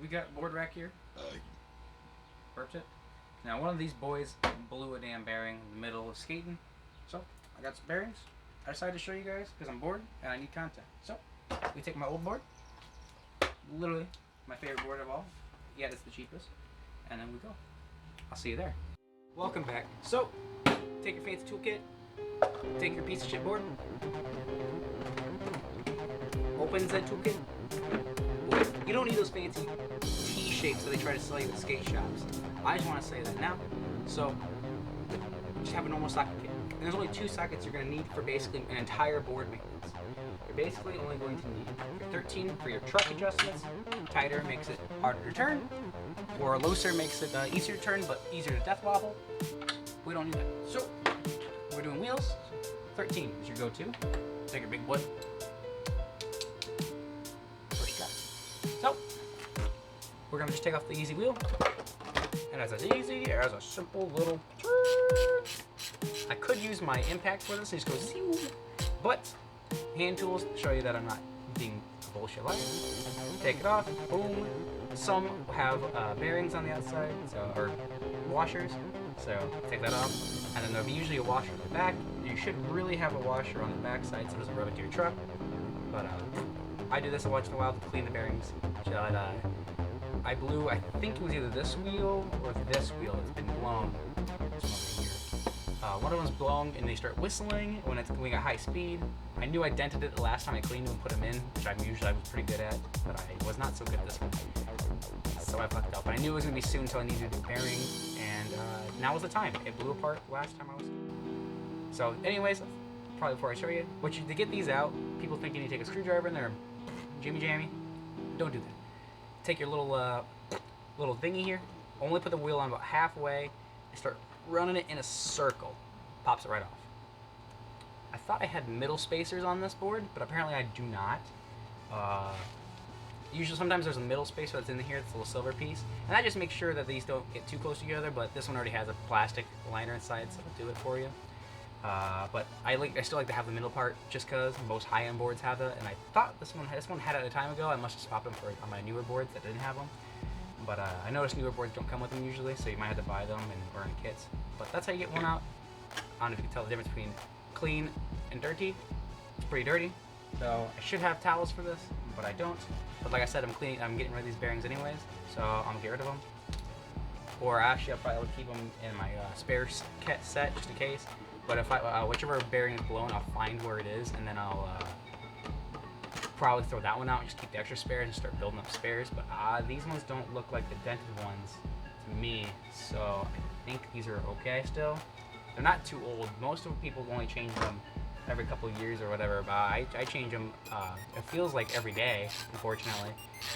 we got board rack here. Burped it. Now one of these boys blew a damn bearing in the middle of skating. So I got some bearings. I decided to show you guys because I'm bored and I need content. So we take my old board, literally my favorite board of all. Yet it's the cheapest. And then we go. I'll see you there. Welcome back. So take your fancy toolkit. Take your piece of shit board. Open the toolkit. You don't need those fancy T-shapes that they try to sell you at skate shops. I just want to say that now. So just have a normal socket kit. And there's only 2 sockets you're going to need for basically an entire board maintenance. You're basically only going to need your 13 for your truck adjustments. Tighter makes it harder to turn, or looser makes it easier to turn but easier to death wobble. We don't need that. So we're doing wheels. 13 is your go-to. Take your big boy. First shot. So we're gonna just take off the easy wheel, and as easy as a simple little turn. I could use my impact for this and just go zing, but hand tools show you that I'm not being a bullshit liar. Take it off. Boom. Some have bearings on the outside, or washers. So take that off, and then there'll be usually a washer on the back. You should really have a washer on the back side so it doesn't rub into your truck. But I do this once in a while to clean the bearings. I blew, I think it was either this wheel or this wheel that's been blown. One of them's blown and they start whistling when it's going at high speed. I knew I dented it the last time I cleaned them and put them in, which I was pretty good at, but I was not so good at this one. So I fucked up. I knew it was going to be soon, so I needed a new bearing, and now was the time. It blew apart last time I was. So anyways, probably before I show you, to get these out, people think you need to take a screwdriver in there, jimmy jammy. Don't do that. Take your little thingy here, only put the wheel on about halfway, and start running it in a circle. Pops it right off. I thought I had middle spacers on this board, but apparently I do not. Usually sometimes there's a middle spacer that's in here, it's a little silver piece, and that just makes sure that these don't get too close together, but this one already has a plastic liner inside, so it'll do it for you. But I still like to have the middle part just because most high-end boards have that, and I thought this one had it a time ago. I must have swapped them on my newer boards that didn't have them. But I noticed newer boards don't come with them usually, so you might have to buy them or in kits. But that's how you get one out. I don't know if you can tell the difference between clean and dirty. It's pretty dirty. So I should have towels for this, but I don't. But like I said, I'm getting rid of these bearings anyways, so I'm gonna get rid of them. Or actually, I'll probably keep them in my spare kit set just in case. But if whichever bearing is blown, I'll find where it is, and then I'll probably throw that one out and just keep the extra spares and start building up spares. But these ones don't look like the dented ones to me, so I think these are okay still. They're not too old. Most of people only change them every couple of years or whatever, but I change them, it feels like every day, unfortunately,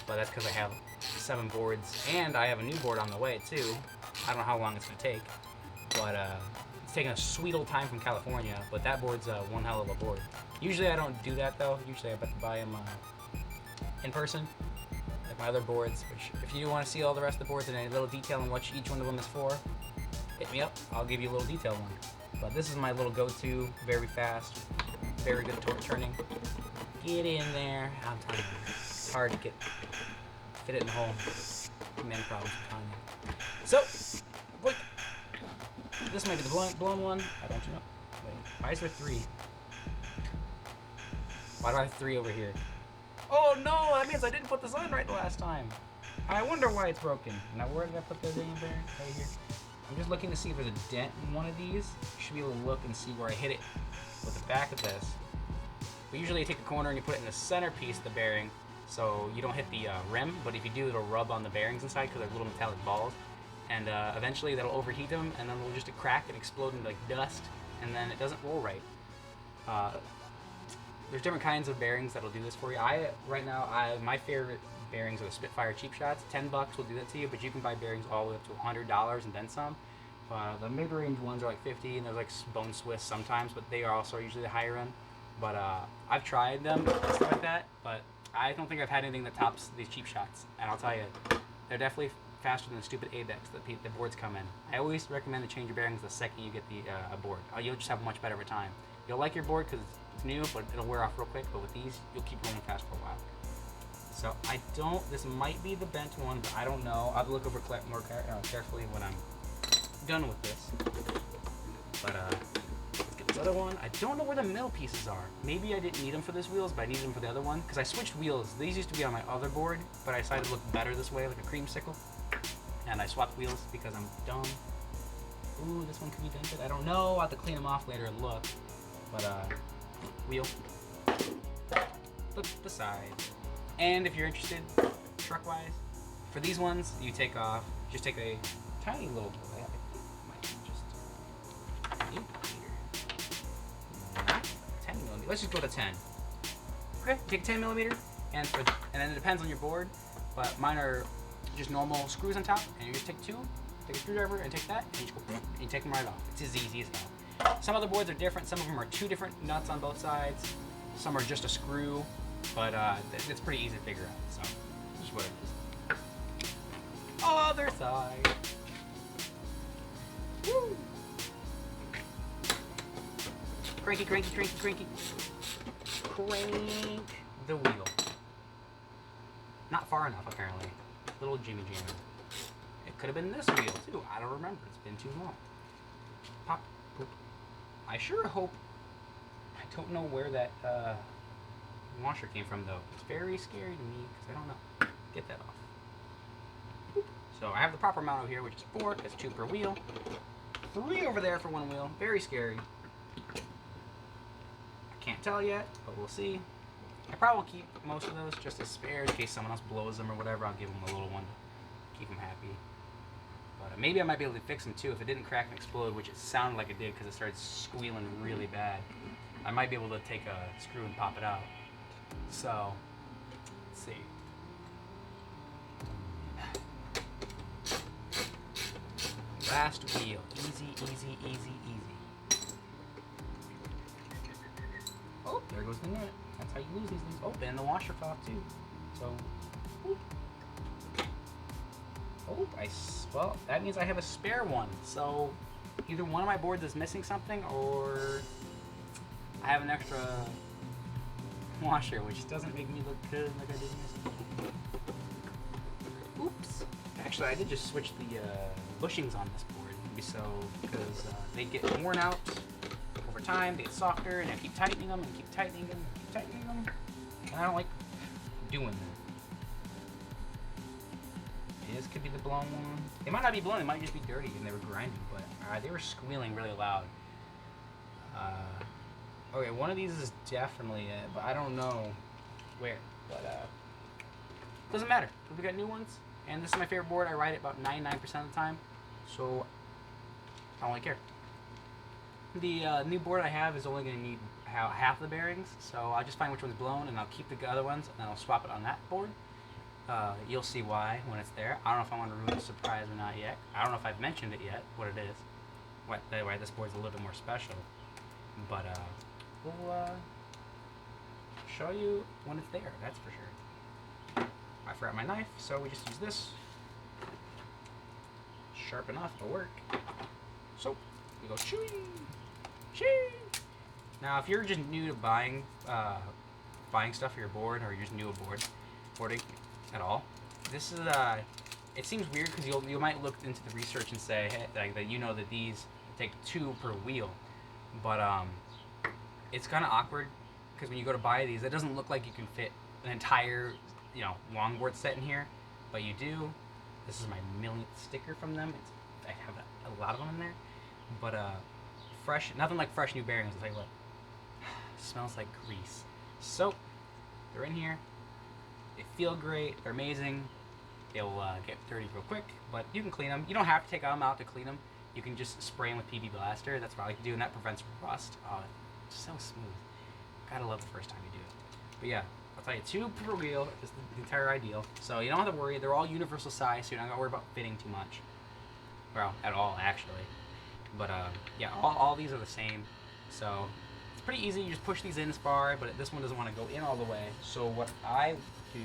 but that's because I have 7 boards, and I have a new board on the way, too. I don't know how long it's going to take, but it's taking a sweet old time from California, but that board's one hell of a board. Usually I don't do that, though. Usually I buy them in person, like my other boards, which if you want to see all the rest of the boards and a little detail on what each one of them is for, hit me up. I'll give you a little detailed one. But this is my little go-to, very fast, very good torque turning. Get in there. I'm telling you, it's hard to fit it in the hole. Men problems with timing. So, wait. This might be the blown one. I don't know. Wait, why is there 3? Why do I have 3 over here? Oh no, that means I didn't put this on right the last time. I wonder why it's broken. Now where did I put the thing in there? Right here. I'm just looking to see if there's a dent in one of these. You should be able to look and see where I hit it with the back of this. But usually you take the corner and you put it in the center piece of the bearing so you don't hit the rim, but if you do, it'll rub on the bearings inside because they're little metallic balls. And eventually that'll overheat them, and then it'll just crack and explode into like dust, and then it doesn't roll right. There's different kinds of bearings that'll do this for you. Right now, my favorite bearings are the Spitfire cheap shots. $10 will do that to you, but you can buy bearings all the way up to $100 and then some. The mid-range ones are like $50, and they're like bone Swiss sometimes, but they are also usually the higher end. But I've tried them and stuff like that, but I don't think I've had anything that tops these cheap shots. And I'll tell you, they're definitely faster than the stupid ABEX that the boards come in. I always recommend to change your bearings the second you get the board. You'll just have much better of a time. You'll like your board because it's new, but it'll wear off real quick. But with these, you'll keep going fast for a while. So I don't, this might be the bent one, but I don't know. I'll have to look over more carefully when I'm done with this. But let's get this other one. I don't know where the middle pieces are. Maybe I didn't need them for this wheels, but I needed them for the other one. Because I switched wheels. These used to be on my other board, but I decided to look better this way, like a creamsicle. And I swapped wheels because I'm dumb. Ooh, this one could be dented. I don't know. I'll have to clean them off later and look. But wheel. Flip the side. And if you're interested, truck-wise, for these ones, you take off, just take a tiny little, I think it might be just 8 millimeter. Not 10 millimeter. Let's just go to 10. Okay, take 10 millimeter, and then it depends on your board, but mine are just normal screws on top, and you just take 2, take a screwdriver, and take that, and you just go, and you take them right off. It's as easy as that. Some other boards are different. Some of them are 2 different nuts on both sides. Some are just a screw, but it's pretty easy to figure out. So, just what it is. Other side. Woo! Cranky, cranky, cranky, cranky. Crank the wheel. Not far enough, apparently. Little Jimmy Jam. It could have been this wheel, too. I don't remember. It's been too long. Pop. Poop. I sure hope... I don't know where that washer came from, though. It's very scary to me, because I don't know. Get that off. Boop. So I have the proper amount over here, which is 4. That's 2 per wheel. 3 over there for 1 wheel. Very scary. I can't tell yet, but we'll see. I probably will keep most of those just as spare in case someone else blows them or whatever. I'll give them a little one to keep them happy. But maybe I might be able to fix them too if it didn't crack and explode, which it sounded like it did because it started squealing really bad. I might be able to take a screw and pop it out. So, let's see. Last wheel. Easy, easy, easy, easy. Oh, there goes the nut. That's how you lose these things. Oh, and the washer fell off too. So, whoop. Oh, well, that means I have a spare one. So, either one of my boards is missing something, or I have an extra washer, which doesn't make me look good like I did miss. Oops. Actually, I did just switch the bushings on this board, so because they get worn out over time, they get softer, and I keep tightening them and keep tightening them and keep tightening them, and I don't like doing that. This could be the blown one. They might not be blown, they might just be dirty and they were grinding, but they were squealing really loud. Okay, one of these is definitely it, but I don't know where. But doesn't matter. We got new ones, and this is my favorite board. I ride it about 99% of the time, so I don't really care. The new board I have is only going to need half the bearings, so I'll just find which one's blown, and I'll keep the other ones, and I'll swap it on that board. You'll see why when it's there. I don't know if I want to ruin the surprise or not yet. I don't know if I've mentioned it yet, what it is. Why this board's a little bit more special. But we'll show you when it's there, that's for sure. I forgot my knife, so we just use this. Sharp enough to work. So, we go shoo, shoo. Now, if you're just new to buying stuff for your board, or you're just new to boarding at all, this is it seems weird because you might look into the research and say, hey, like that you know that these take 2 per wheel, but it's kind of awkward because when you go to buy these, it doesn't look like you can fit an entire longboard set in here, but you do. This is my millionth sticker from them. I have a lot of them in there, but nothing like fresh new bearings. I'll tell you what, smells like grease. So they're in here. They feel great. They're amazing. They'll get dirty real quick, but you can clean them. You don't have to take them out to clean them. You can just spray them with PB Blaster. That's what I like to do, and that prevents rust. Oh, it's so smooth. Gotta love the first time you do it. But yeah, I'll tell you, 2 per wheel is the entire ideal. So you don't have to worry. They're all universal size, so you're not gonna worry about fitting too much. Well, at all, actually. But yeah, all these are the same. So it's pretty easy. You just push these in as far, but this one doesn't want to go in all the way. So what I do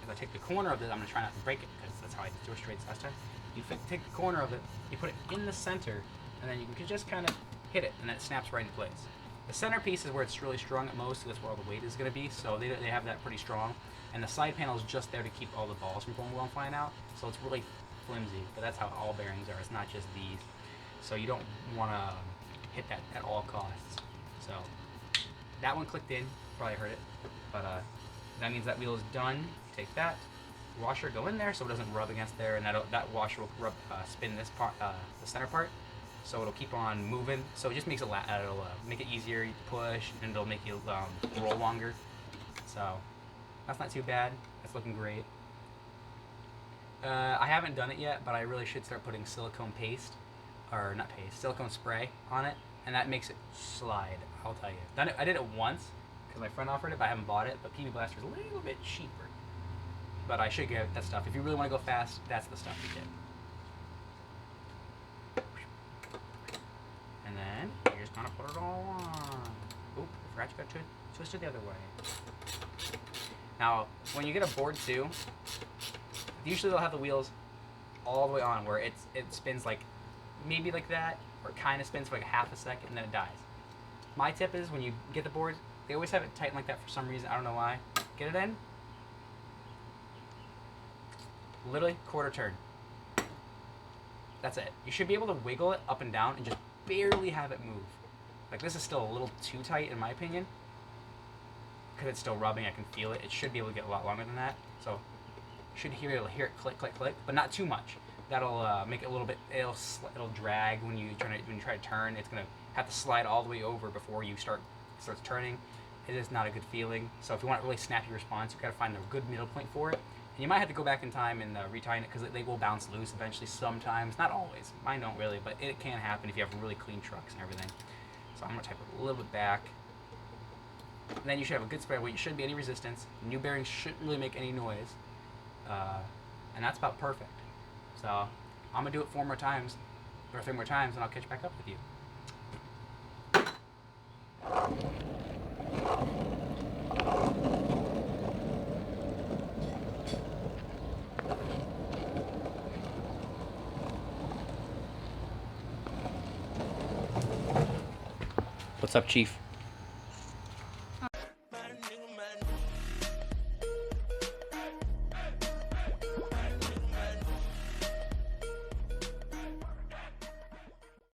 is I take the corner of it. I'm gonna try not to break it because that's how I did 2 straights last time. You take the corner of it, you put it in the center, and then you can just kind of hit it, and then it snaps right into place. The center piece is where it's really strong at most, so that's where all the weight is going to be, so they have that pretty strong. and the side panel is just there to keep all the balls from going and flying out. So it's really flimsy, but that's how all bearings are. It's not just these. So you don't want to hit that at all costs. So that one clicked in, probably heard it, but that means that wheel is done. Take that washer, go in there so it doesn't rub against there, and that washer will spin this part, the center part, so it'll keep on moving. So it just makes it'll make it easier to push, and it'll make you roll longer. So that's not too bad. That's looking great. I haven't done it yet, but I really should start putting silicone paste, or not paste, silicone spray on it, and that makes it slide. I'll tell you. I did it once because my friend offered it, but I haven't bought it. But PB Blaster is a little bit cheaper. But I should get that stuff. If you really want to go fast, that's the stuff to get. And then you're just gonna put it all on. Oop, I forgot you got to twist it the other way. Now, when you get a board too, usually they'll have the wheels all the way on where it spins like maybe like that, or it kind of spins for like half a second and then it dies. My tip is when you get the board, they always have it tightened like that for some reason. I don't know why. Get it in. Literally quarter turn. That's it. You should be able to wiggle it up and down and just barely have it move. Like this is still a little too tight in my opinion, because it's still rubbing. I can feel it. It should be able to get a lot longer than that. So you should hear it click, click, click, but not too much. That'll make it a little bit. It'll drag when you try to turn. It's gonna have to slide all the way over before you starts turning. It is not a good feeling. So if you want a really snappy response, you gotta find a good middle point for it. And you might have to go back in time and retie it because they will bounce loose eventually sometimes. Not always. Mine don't really, but it can happen if you have really clean trucks and everything. So I'm going to type it a little bit back. And then you should have a good spread weight. You shouldn't be any resistance. New bearings shouldn't really make any noise. And that's about perfect. So I'm going to do it 4 more times, or 3 more times, and I'll catch back up with you. What's up, Chief?